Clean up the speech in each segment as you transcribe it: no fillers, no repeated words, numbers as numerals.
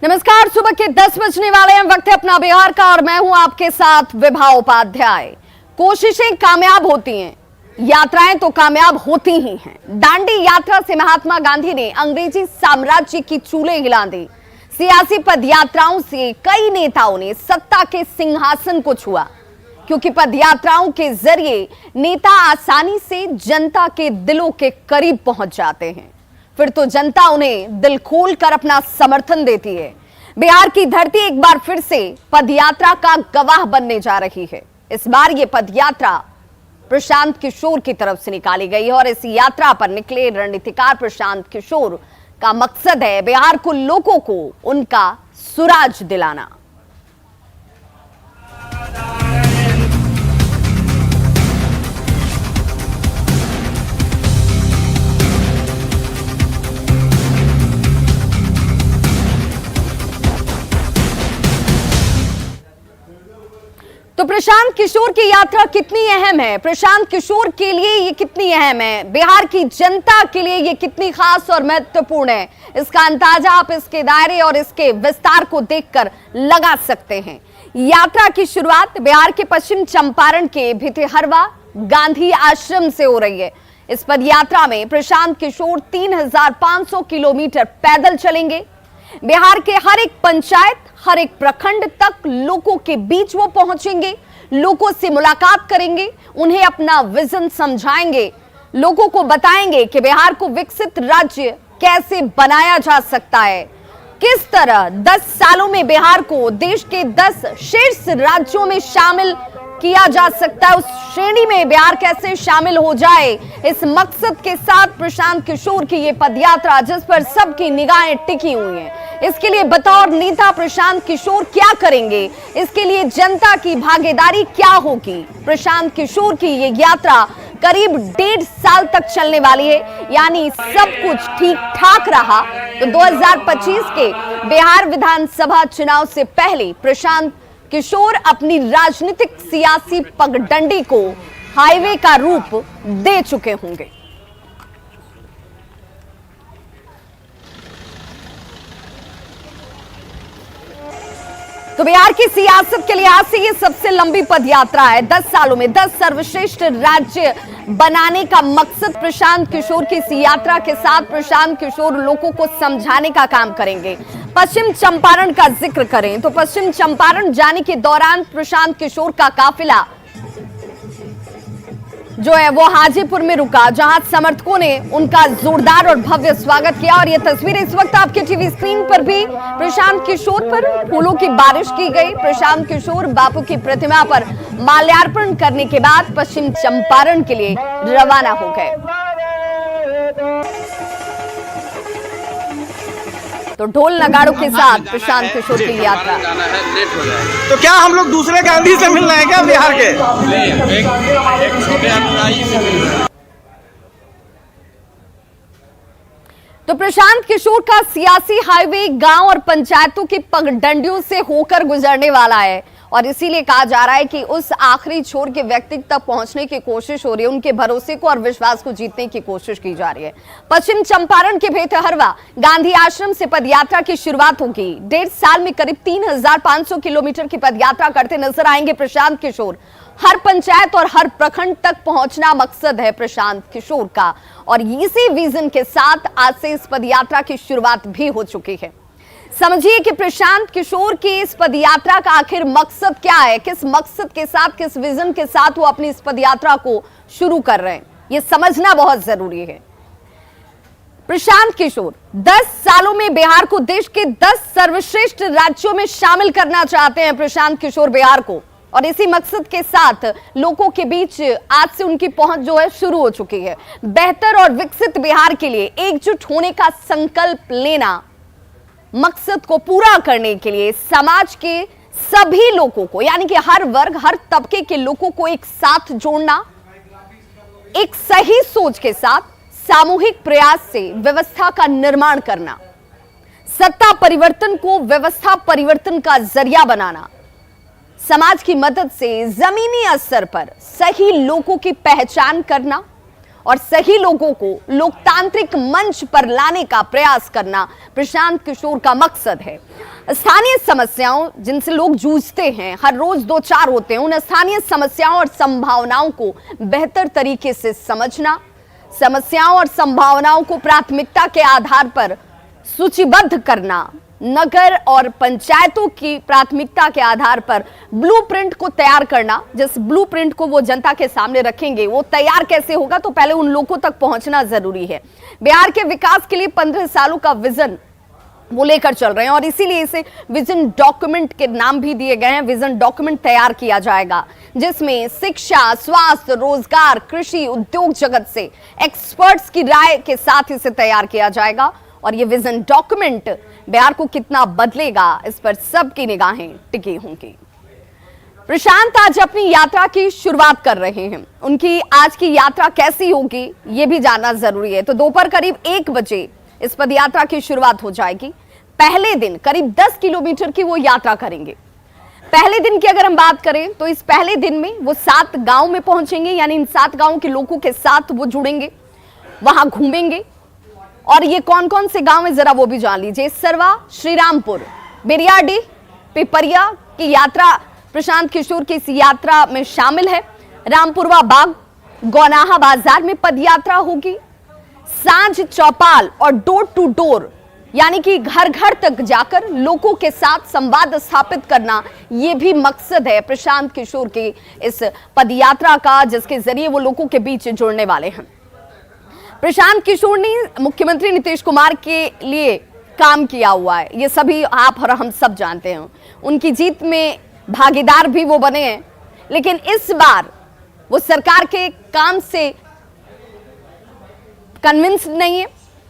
नमस्कार, सुबह के 10 बजने वाले हैं। वक्त है अपना बिहार का और मैं हूं आपके साथ विभा उपाध्याय। कोशिशें कामयाब होती हैं, यात्राएं तो कामयाब होती ही हैं। दांडी यात्रा से महात्मा गांधी ने अंग्रेजी साम्राज्य की चूल्हे हिला दी। सियासी पदयात्राओं से कई नेताओं ने सत्ता के सिंहासन को छुआ, क्योंकि पदयात्राओं के जरिए नेता आसानी से जनता के दिलों के करीब पहुंच जाते हैं। फिर तो जनता उन्हें दिल खोल कर अपना समर्थन देती है। बिहार की धरती एक बार फिर से पदयात्रा का गवाह बनने जा रही है। इस बार ये पदयात्रा प्रशांत किशोर की तरफ से निकाली गई है और इस यात्रा पर निकले रणनीतिकार प्रशांत किशोर का मकसद है बिहार को, लोगों को उनका सुराज दिलाना। तो प्रशांत किशोर की यात्रा कितनी अहम है, प्रशांत किशोर के लिए ये कितनी अहम है, बिहार की जनता के लिए ये कितनी खास और महत्वपूर्ण है, इसका अंदाजा आप इसके दायरे और इसके विस्तार को देखकर लगा सकते हैं। यात्रा की शुरुआत बिहार के पश्चिम चंपारण के भितिहरवा गांधी आश्रम से हो रही है। इस पदयात्रा में प्रशांत किशोर 3500 किलोमीटर पैदल चलेंगे। बिहार के हर एक पंचायत, हर एक प्रखंड तक लोगों के बीच वो पहुंचेंगे, लोगों से मुलाकात करेंगे, उन्हें अपना विजन समझाएंगे, लोगों को बताएंगे कि बिहार को विकसित राज्य कैसे बनाया जा सकता है, किस तरह 10 सालों में बिहार को देश के 10 शीर्ष राज्यों में शामिल किया जा सकता है, उस श्रेणी में बिहार कैसे शामिल हो जाए। इस मकसद के साथ प्रशांत किशोर की ये पदयात्रा, जिस पर सबकी निगाहें टिकी हुई हैं, इसके लिए बतौर नेता प्रशांत किशोर क्या करेंगे, इसके लिए जनता की भागीदारी क्या होगी। प्रशांत किशोर की ये यात्रा करीब 1.5 साल तक चलने वाली है, यानी सब कुछ ठीक ठाक रहा तो 2025 के बिहार विधानसभा चुनाव से पहले प्रशांत किशोर अपनी राजनीतिक सियासी पगडंडी को हाईवे का रूप दे चुके होंगे। तो बिहार की सियासत के लिहाज से ये सबसे लंबी पदयात्रा है। 10 सालों में 10 सर्वश्रेष्ठ राज्य बनाने का मकसद प्रशांत किशोर की इस यात्रा के साथ प्रशांत किशोर लोगों को समझाने का काम करेंगे। पश्चिम चंपारण का जिक्र करें तो पश्चिम चंपारण जाने के दौरान प्रशांत किशोर का काफिला जो है वो हाजीपुर में रुका, जहां समर्थकों ने उनका जोरदार और भव्य स्वागत किया। और ये तस्वीरें इस वक्त आपके टीवी स्क्रीन पर भी प्रशांत किशोर पर फूलों की बारिश की गई। प्रशांत किशोर बापू की प्रतिमा पर माल्यार्पण करने के बाद पश्चिम चंपारण के लिए रवाना हो गए। तो ढोल नगाड़ों के साथ प्रशांत किशोर की यात्रा। तो क्या हम लोग दूसरे गांधी से मिल रहे हैं क्या बिहार के? तो प्रशांत किशोर का सियासी हाईवे गांव और पंचायतों की पगडंडियों से होकर गुजरने वाला है और इसीलिए कहा जा रहा है कि उस आखिरी छोर के व्यक्ति तक पहुंचने की कोशिश हो रही है, उनके भरोसे को और विश्वास को जीतने की कोशिश की जा रही है। पश्चिम चंपारण के भितिहरवा गांधी आश्रम से पदयात्रा की शुरुआत होगी। 1.5 साल में करीब 3500 किलोमीटर की पदयात्रा करते नजर आएंगे प्रशांत किशोर। हर पंचायत और हर प्रखंड तक पहुंचना मकसद है प्रशांत किशोर का और इसी विजन के साथ आज से इस पदयात्रा की शुरुआत भी हो चुकी है। समझिए कि प्रशांत किशोर की इस पदयात्रा का आखिर मकसद क्या है, किस मकसद के साथ, किस विजन के साथ वो अपनी इस पदयात्रा को शुरू कर रहे हैं, ये समझना बहुत जरूरी है। प्रशांत किशोर 10 सालों में बिहार को देश के 10 सर्वश्रेष्ठ राज्यों में शामिल करना चाहते हैं प्रशांत किशोर बिहार को, और इसी मकसद के साथ लोगों के बीच आज से उनकी पहुंच जो है शुरू हो चुकी है। बेहतर और विकसित बिहार के लिए एकजुट होने का संकल्प लेना, मकसद को पूरा करने के लिए समाज के सभी लोगों को, यानी कि हर वर्ग, हर तबके के लोगों को एक साथ जोड़ना, एक सही सोच के साथ सामूहिक प्रयास से व्यवस्था का निर्माण करना, सत्ता परिवर्तन को व्यवस्था परिवर्तन का जरिया बनाना, समाज की मदद से जमीनी स्तर पर सही लोगों की पहचान करना और सही लोगों को लोकतांत्रिक मंच पर लाने का प्रयास करना प्रशांत किशोर का मकसद है। स्थानीय समस्याओं जिनसे लोग जूझते हैं, हर रोज दो चार होते हैं, उन स्थानीय समस्याओं और संभावनाओं को बेहतर तरीके से समझना, समस्याओं और संभावनाओं को प्राथमिकता के आधार पर सूचीबद्ध करना, नगर और पंचायतों की प्राथमिकता के आधार पर ब्लूप्रिंट को तैयार करना। जिस ब्लूप्रिंट को वो जनता के सामने रखेंगे, वो तैयार कैसे होगा, तो पहले उन लोगों तक पहुंचना जरूरी है। बिहार के विकास के लिए 15 सालों का विजन वो लेकर चल रहे हैं और इसीलिए इसे विजन डॉक्यूमेंट के नाम भी दिए गए हैं। विजन डॉक्यूमेंट तैयार किया जाएगा जिसमें शिक्षा, स्वास्थ्य, रोजगार, कृषि, उद्योग जगत से एक्सपर्ट्स की राय के साथ इसे तैयार किया जाएगा और ये विजन डॉक्यूमेंट बिहार को कितना बदलेगा, इस पर सबकी निगाहें टिकी होंगी। प्रशांत आज अपनी यात्रा की शुरुआत कर रहे हैं। उनकी आज की यात्रा कैसी होगी ये भी जानना जरूरी है। तो दोपहर करीब 1 बजे इस पद यात्रा की शुरुआत हो जाएगी। पहले दिन करीब 10 किलोमीटर की वो यात्रा करेंगे। पहले दिन की अगर हम बात करें तो इस पहले दिन में वो 7 गांव में पहुंचेंगे, यानी इन 7 गांव के लोगों के साथ वो जुड़ेंगे, वहां घूमेंगे। और ये कौन कौन से गांव है जरा वो भी जान लीजिए। सरवा, श्रीरामपुर, बेरियाडीह, पिपरिया की यात्रा प्रशांत किशोर की इस यात्रा में शामिल है। रामपुरवा बाग, गौनाहा बाजार में पद यात्रा होगी। सांझ चौपाल और डोर टू डोर यानी कि घर घर तक जाकर लोगों के साथ संवाद स्थापित करना, यह भी मकसद है प्रशांत किशोर की इस पदयात्रा का, जिसके जरिए वो लोगों के बीच जुड़ने वाले हैं। प्रशांत किशोर ने मुख्यमंत्री नीतीश कुमार के लिए काम किया हुआ है, ये सभी आप और हम सब जानते हैं। उनकी जीत में भागीदार भी वो बने हैं, लेकिन इस बार वो सरकार के काम से कन्विंस नहीं है।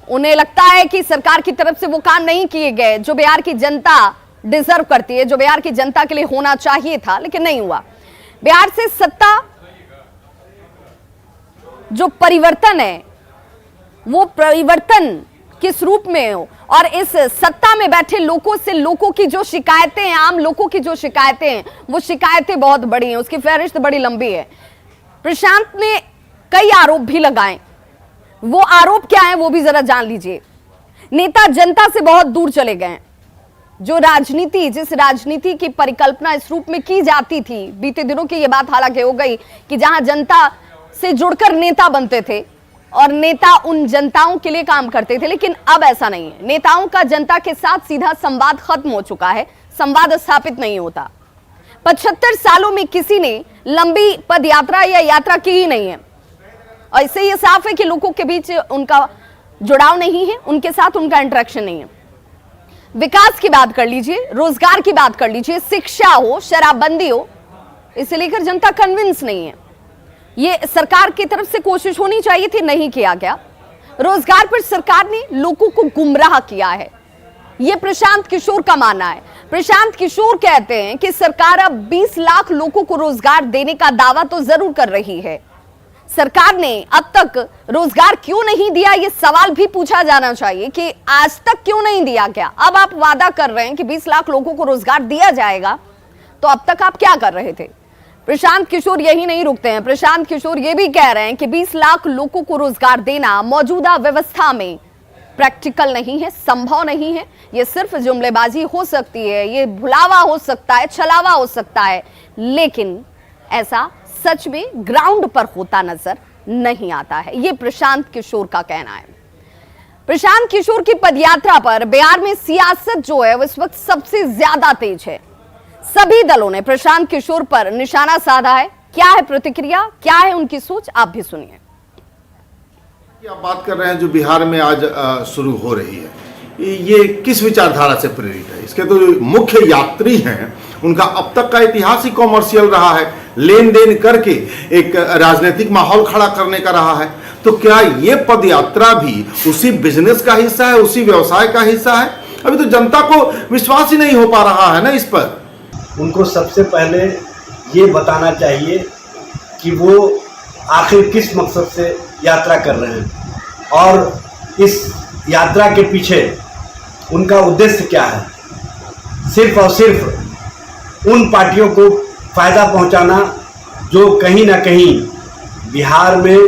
उन्हें लगता है कि सरकार की तरफ से वो काम नहीं किए गए जो बिहार की जनता डिजर्व करती है, जो बिहार की जनता के लिए होना चाहिए था, लेकिन नहीं हुआ। बिहार से सत्ता जो परिवर्तन है वो परिवर्तन किस रूप में हो, और इस सत्ता में बैठे लोगों से लोगों की जो शिकायतें हैं, आम लोगों की जो शिकायतें हैं, वो शिकायतें बहुत बड़ी हैं, उसकी फहरिस्त बड़ी लंबी है। प्रशांत ने कई आरोप भी लगाए, वो आरोप क्या है वो भी जरा जान लीजिए। नेता जनता से बहुत दूर चले गए। जो राजनीति, जिस राजनीति की परिकल्पना इस रूप में की जाती थी, बीते दिनों की यह बात हालांकि हो गई कि जहां जनता से जुड़कर नेता बनते थे और नेता उन जनताओं के लिए काम करते थे, लेकिन अब ऐसा नहीं है। नेताओं का जनता के साथ सीधा संवाद खत्म हो चुका है, संवाद स्थापित नहीं होता। 75 सालों में किसी ने लंबी पद यात्रा या यात्रा की ही नहीं है, और इससे यह साफ है कि लोगों के बीच उनका जुड़ाव नहीं है, उनके साथ उनका इंटरेक्शन नहीं है। विकास की बात कर लीजिए, रोजगार की बात कर लीजिए, शिक्षा हो, शराबबंदी हो, इसे लेकर जनता कन्विंस नहीं है। ये सरकार की तरफ से कोशिश होनी चाहिए थी, नहीं किया गया। रोजगार पर सरकार ने लोगों को गुमराह किया है, यह प्रशांत किशोर का मानना है। प्रशांत किशोर कहते हैं कि सरकार अब 20 लाख लोगों को रोजगार देने का दावा तो जरूर कर रही है, सरकार ने अब तक रोजगार क्यों नहीं दिया, यह सवाल भी पूछा जाना चाहिए कि आज तक क्यों नहीं दिया गया। अब आप वादा कर रहे हैं कि 20 लाख लोगों को रोजगार दिया जाएगा, तो अब तक आप क्या कर रहे थे। प्रशांत किशोर यही नहीं रुकते हैं, प्रशांत किशोर यह भी कह रहे हैं कि 20 लाख लोगों को रोजगार देना मौजूदा व्यवस्था में प्रैक्टिकल नहीं है, संभव नहीं है। यह सिर्फ जुमलेबाजी हो सकती है, यह भुलावा हो सकता है, छलावा हो सकता है, लेकिन ऐसा सच में ग्राउंड पर होता नजर नहीं आता है। यह प्रशांत किशोर का कहना है। प्रशांत किशोर की पदयात्रा पर बिहार में सियासत जो है वो इस वक्त सबसे ज्यादा तेज है। सभी दलों ने प्रशांत किशोर पर निशाना साधा है। क्या है प्रतिक्रिया, क्या है उनकी सोच, आप भी सुनिए। आप बात कर रहे हैं जो बिहार में आज शुरू हो रही है, ये किस विचारधारा से प्रेरित है? इसके तो जो मुख्य यात्री हैं उनका अब तक का इतिहास ही कॉमर्शियल रहा है, लेन देन करके एक राजनीतिक माहौल खड़ा करने का रहा है। तो क्या ये पद यात्रा भी उसी बिजनेस का हिस्सा है, उसी व्यवसाय का हिस्सा है? अभी तो जनता को विश्वास ही नहीं हो पा रहा है ना इस पर। उनको सबसे पहले ये बताना चाहिए कि वो आखिर किस मकसद से यात्रा कर रहे हैं और इस यात्रा के पीछे उनका उद्देश्य क्या है। सिर्फ और सिर्फ उन पार्टियों को फायदा पहुंचाना जो कहीं ना कहीं बिहार में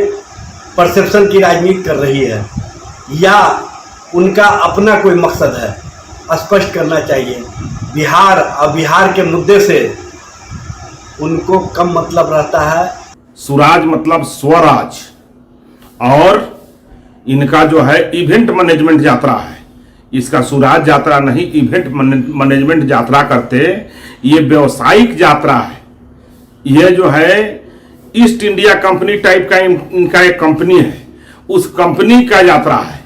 परसेप्शन की राजनीति कर रही है या उनका अपना कोई मकसद है, स्पष्ट करना चाहिए। बिहार और बिहार के मुद्दे से उनको कम मतलब रहता है। सुराज मतलब स्वराज, और इनका जो है इवेंट मैनेजमेंट यात्रा है। इसका सुराज यात्रा नहीं, इवेंट मैनेजमेंट यात्रा करते। ये व्यवसायिक यात्रा है। ये जो है ईस्ट इंडिया कंपनी टाइप का इनका एक कंपनी है, उस कंपनी का यात्रा है।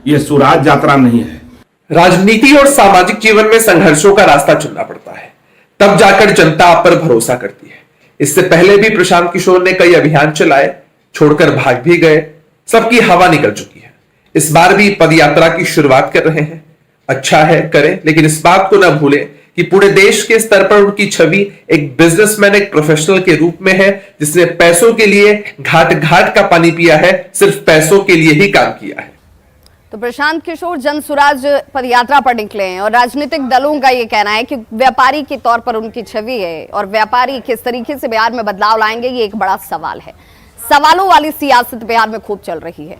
ये सुराज यात्रा नहीं है। राजनीति और सामाजिक जीवन में संघर्षों का रास्ता चुनना पड़ता है, तब जाकर जनता आप पर भरोसा करती है। इससे पहले भी प्रशांत किशोर ने कई अभियान चलाए, छोड़कर भाग भी गए, सबकी हवा निकल चुकी है। इस बार भी पदयात्रा की शुरुआत कर रहे हैं। अच्छा है, करें, लेकिन इस बात को न भूलें कि पूरे देश के स्तर पर उनकी छवि एक बिजनेसमैन, एक प्रोफेशनल के रूप में है, जिसने पैसों के लिए घाट घाट का पानी पिया है, सिर्फ पैसों के लिए ही काम किया है। तो प्रशांत किशोर जन सुराज पदयात्रा पर निकले हैं और राजनीतिक दलों का ये कहना है कि व्यापारी के तौर पर उनकी छवि है और व्यापारी किस तरीके से बिहार में बदलाव लाएंगे, ये एक बड़ा सवाल है। सवालों वाली सियासत बिहार में खूब चल रही है।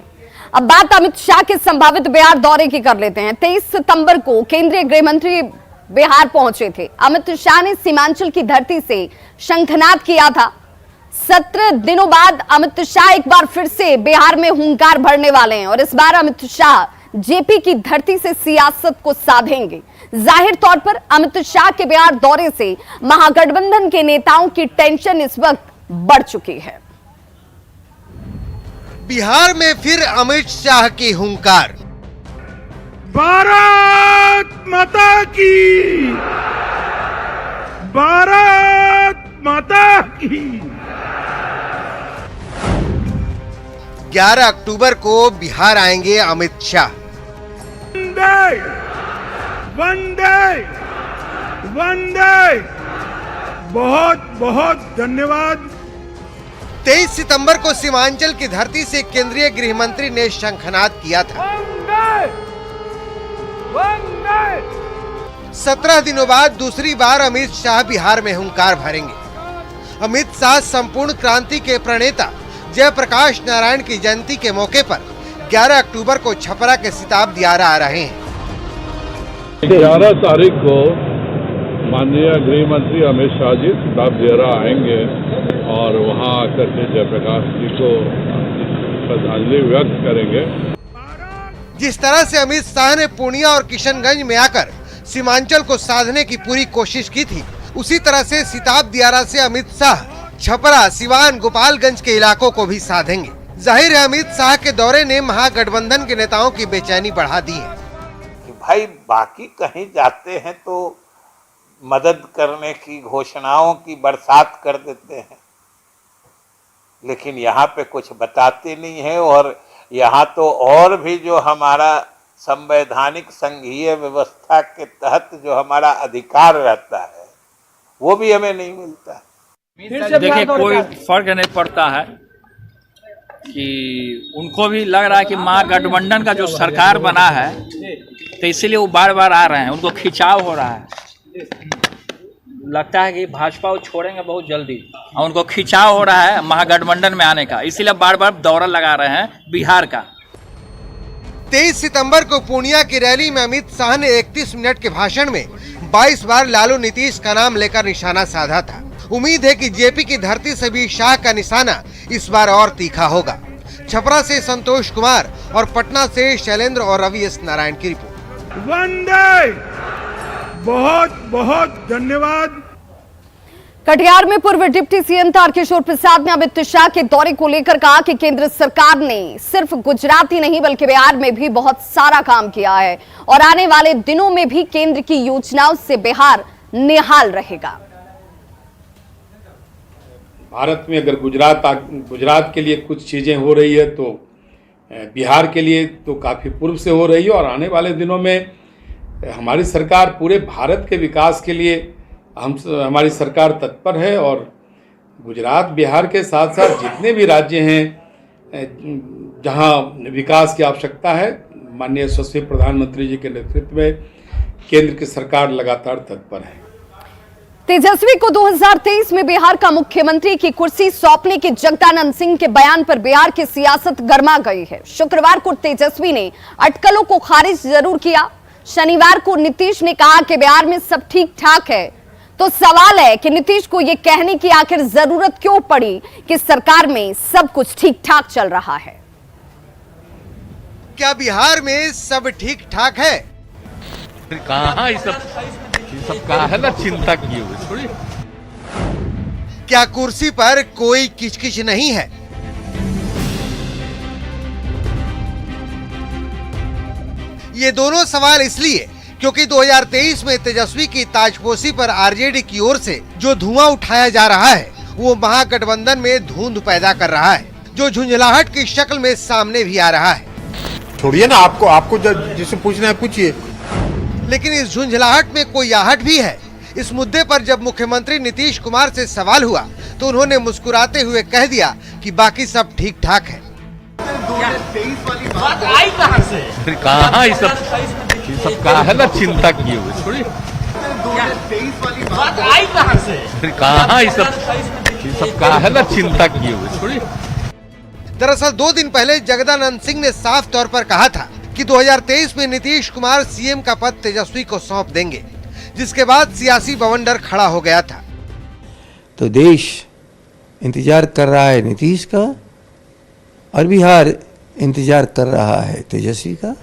अब बात अमित शाह के संभावित बिहार दौरे की कर लेते हैं। 23 सितंबर को केंद्रीय गृह मंत्री बिहार पहुंचे थे। अमित शाह ने सीमांचल की धरती से शंखनाद किया था। 17 दिनों बाद अमित शाह एक बार फिर से बिहार में हुंकार भरने वाले हैं और इस बार अमित शाह जेपी की धरती से सियासत को साधेंगे। जाहिर तौर पर अमित शाह के बिहार दौरे से महागठबंधन के नेताओं की टेंशन इस वक्त बढ़ चुकी है। बिहार में फिर अमित शाह की हुंकार। भारत माता की, भारत माता की। 11 अक्टूबर को बिहार आएंगे अमित शाह। वंदे वंदे वंदे, बहुत बहुत धन्यवाद। 23 सितंबर को सीमांचल की धरती से केंद्रीय गृह मंत्री ने शंखनाद किया था। 17 दिनों बाद दूसरी बार अमित शाह बिहार में हुंकार भरेंगे। अमित शाह संपूर्ण क्रांति के प्रणेता जयप्रकाश नारायण की जयंती के मौके पर 11 अक्टूबर को छपरा के सिताब दियारा आ रहे हैं। 11 तारीख को माननीय गृह मंत्री अमित शाह जी सिताब दियारा आएंगे और वहां आकर के जयप्रकाश जी को श्रद्धांजलि व्यक्त करेंगे। जिस तरह से अमित शाह ने पूर्णिया और किशनगंज में आकर सीमांचल को साधने की पूरी कोशिश की थी, उसी तरह से सिताब दियारा से अमित शाह छपरा, सिवान, गोपालगंज के इलाकों को भी साधेंगे। जाहिर है अमित शाह के दौरे ने महागठबंधन के नेताओं की बेचैनी बढ़ा दी है। भाई बाकी कहीं जाते हैं तो मदद करने की घोषणाओं की बरसात कर देते हैं, लेकिन यहाँ पे कुछ बताते नहीं है। और यहाँ तो और भी जो हमारा संवैधानिक संघीय व्यवस्था के तहत जो हमारा अधिकार रहता है वो भी हमें नहीं मिलता है। देखिए कोई फर्क नहीं पड़ता है कि उनको भी लग रहा है कि महागठबंधन का जो सरकार बना है तो इसीलिए वो बार बार आ रहे हैं, उनको खिंचाव हो रहा है। लगता है कि भाजपा वो छोड़ेंगे बहुत जल्दी और उनको खिंचाव हो रहा है महागठबंधन में आने का, इसीलिए बार बार दौरा लगा रहे हैं बिहार का। 23 सितंबर को पूर्णिया की रैली में अमित शाह ने 31 मिनट के भाषण में 22 बार लालू नीतीश का नाम लेकर निशाना साधा था। उम्मीद है कि जेपी की धरती से भी शाह का निशाना इस बार और तीखा होगा। छपरा से संतोष कुमार और पटना से शैलेंद्र और रवि एस नारायण की रिपोर्ट। वंदे, बहुत बहुत धन्यवाद। कटिहार में पूर्व डिप्टी सीएम तारकिशोर प्रसाद ने अमित शाह के दौरे को लेकर कहा कि केंद्र सरकार ने सिर्फ गुजरात ही नहीं बल्कि बिहार में भी बहुत सारा काम किया है और आने वाले दिनों में भी केंद्र की योजनाओं से बिहार निहाल रहेगा। भारत में अगर गुजरात के लिए कुछ चीज़ें हो रही है तो बिहार के लिए तो काफ़ी पूर्व से हो रही है और आने वाले दिनों में हमारी सरकार पूरे भारत के विकास के लिए हमारी सरकार तत्पर है। और गुजरात बिहार के साथ साथ जितने भी राज्य हैं जहां विकास की आवश्यकता है, माननीय यशस्वी प्रधानमंत्री जी के नेतृत्व में केंद्र की सरकार लगातार तत्पर है। तेजस्वी को 2023 में बिहार का मुख्यमंत्री की कुर्सी सौंपने के जगदानंद सिंह के बयान पर बिहार की सियासत गर्मा गई है। शुक्रवार को तेजस्वी ने अटकलों को खारिज जरूर किया। शनिवार को नीतीश ने कहा कि बिहार में सब ठीक ठाक है। तो सवाल है कि नीतीश को यह कहने की आखिर जरूरत क्यों पड़ी कि सरकार में सब कुछ ठीक ठाक चल रहा है। क्या बिहार में सब ठीक ठाक है? कहाँ ये सब का है ना चिंता किए हुए थोड़ी। क्या कुर्सी पर कोई किचकिच नहीं है? ये दोनों सवाल इसलिए क्योंकि 2023 में तेजस्वी की ताजपोशी पर आरजेडी की ओर से जो धुआं उठाया जा रहा है वो महागठबंधन में धुंध पैदा कर रहा है, जो झुंझलाहट की शक्ल में सामने भी आ रहा है। छोड़िए ना, आपको जिसे पूछना है पूछिए। लेकिन इस झुंझलाहट में कोई आहट भी है। इस मुद्दे पर जब मुख्यमंत्री नीतीश कुमार से सवाल हुआ तो उन्होंने मुस्कुराते हुए कह दिया कि बाकी सब ठीक ठाक है। कहाँ ये सब का है ना चिंता किए हुए थोड़ी। कहाँ ये सब का है ना चिंता किए हुए थोड़ी। दरअसल 2 दिन पहले जगदानंद सिंह ने साफ तौर पर कहा था कि 2023 में नीतीश कुमार सीएम का पद तेजस्वी को सौंप देंगे, जिसके बाद सियासी बवंडर खड़ा हो गया था। तो देश इंतजार कर रहा है नीतीश का और बिहार इंतजार कर रहा है तेजस्वी का।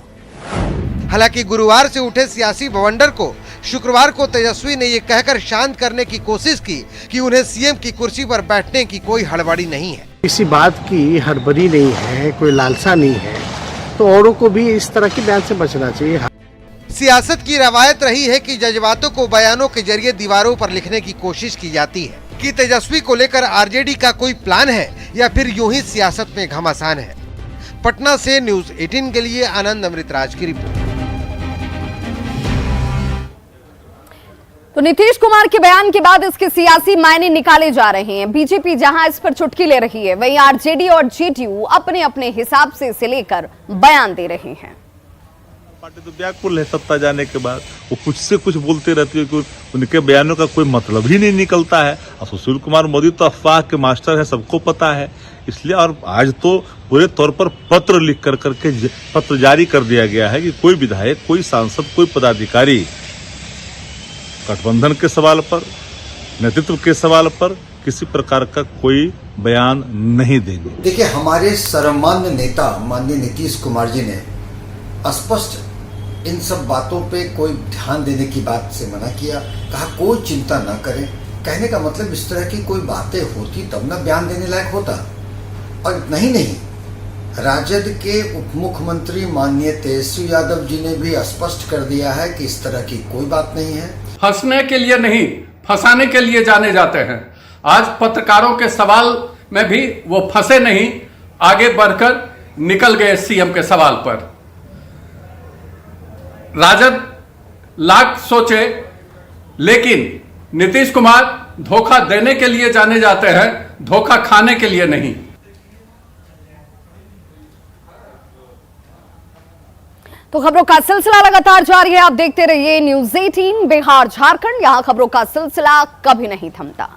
हालांकि गुरुवार से उठे सियासी बवंडर को शुक्रवार को तेजस्वी ने ये कहकर शांत करने की कोशिश की कि उन्हें सीएम की कुर्सी पर बैठने की कोई हड़बड़ी नहीं है। किसी बात की हड़बड़ी नहीं है, कोई लालसा नहीं है, तो औरों को भी इस तरह के बयान से बचना चाहिए। सियासत की रवायत रही है कि जज्बातों को बयानों के जरिए दीवारों पर लिखने की कोशिश की जाती है कि तेजस्वी को लेकर आरजेडी का कोई प्लान है या फिर यूं ही सियासत में घमासान है। पटना से न्यूज़ 18 के लिए आनंद अमृतराज की रिपोर्ट। तो नीतीश कुमार के बयान के बाद इसके सियासी मायने निकाले जा रहे हैं। बीजेपी जहां इस पर चुटकी ले रही है, वहीं आरजेडी और जेडीयू अपने अपने हिसाब से इसे लेकर बयान दे रहे हैं। पार्टी तो व्याकुल है सत्ता जाने के बाद, वो कुछ से कुछ बोलते रहती है कि उनके बयानों का कोई मतलब ही नहीं निकलता है। और सुशील कुमार मोदी तो अफवाह के मास्टर है, सबको पता है। इसलिए और आज तो पूरे तौर पर पत्र लिख करके पत्र जारी कर दिया गया है कि कोई विधायक, कोई सांसद, कोई पदाधिकारी गठबंधन के सवाल पर, नेतृत्व के सवाल पर किसी प्रकार का कोई बयान नहीं देंगे। देखिए, हमारे सर्वमान्य नेता माननीय नीतीश कुमार जी ने स्पष्ट इन सब बातों पे कोई ध्यान देने की बात से मना किया। कहा कोई चिंता न करें। कहने का मतलब इस तरह की कोई बातें होती तब न बयान देने लायक होता। और नहीं, राजद के उप मुख्यमंत्री माननीय तेजस्वी यादव जी ने भी स्पष्ट कर दिया है कि इस तरह की कोई बात नहीं है। फंसने के लिए नहीं, फंसाने के लिए जाने जाते हैं। आज पत्रकारों के सवाल में भी वो फंसे नहीं, आगे बढ़कर निकल गए सीएम के सवाल पर। राजद लाख सोचे, लेकिन नीतीश कुमार धोखा देने के लिए जाने जाते हैं, धोखा खाने के लिए नहीं। तो खबरों का सिलसिला लगातार जारी है। आप देखते रहिए न्यूज़ 18 बिहार झारखंड। यहां खबरों का सिलसिला कभी नहीं थमता।